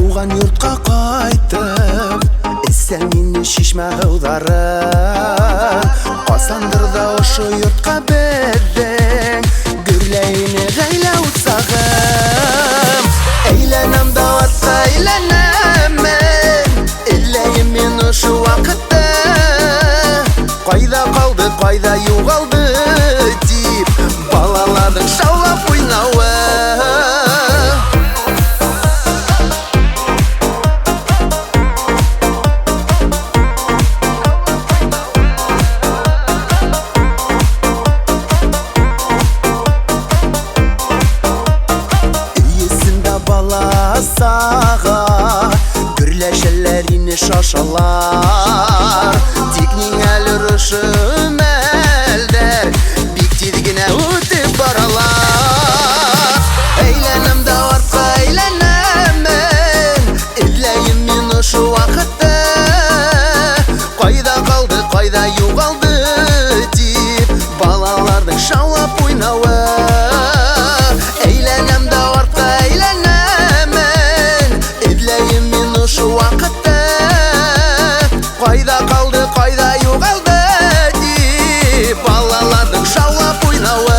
туған yurtқа қайтып, ізден мені шешме аударып, қасандырда ошы yurtқа бердің, гүрлейіне ғайла ұтсағым. Әйленім дауатқа әйленемін, ілейім мен ұшы уақытты, қайда қалды, қайда юғалды деп, балалардың шаулап ойнауы. Саға гүрләшәләріне шашалар, текнең әлі рышым әлдер, бик тедігіне өтіп баралар. Әйленім дауатқа әйленемін, ілейім мен ұшы уақытты, қайда қалды, қайда юғалды деп, балалардың шаулап ойнауы. Қайда қалды, қайда юғалды деп, балалардың шаулап ойнауы.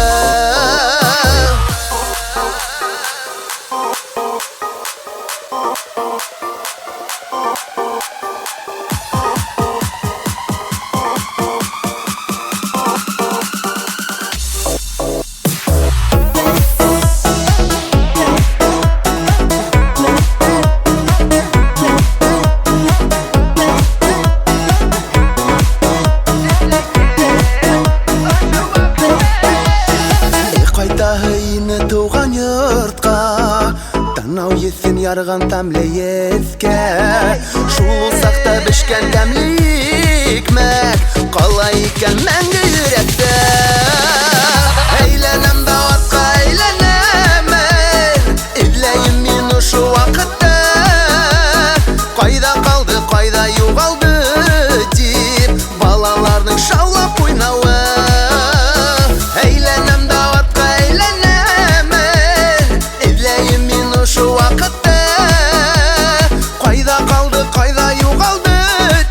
Туған yurtқа танау есін ярған тәмлі еске, шулсақ та бішкен тәмлі икмәк, қалай екен мәңгі жүректі. Әйленім дауатқа әйленемін, ілейім мен ұшы уақытты, қайда қалды, қайда юғалды деп, балалардың шаулап ойнауы. Әйленім дауатқа қайда қалды, қайда юғалды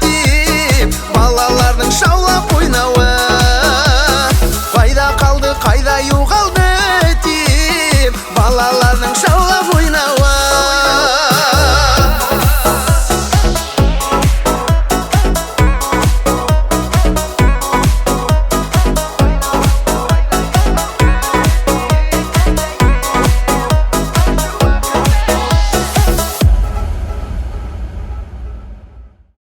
деп, балалардың шаулап ойнауы. Қайда қалды, қайда юғалды деп, балалар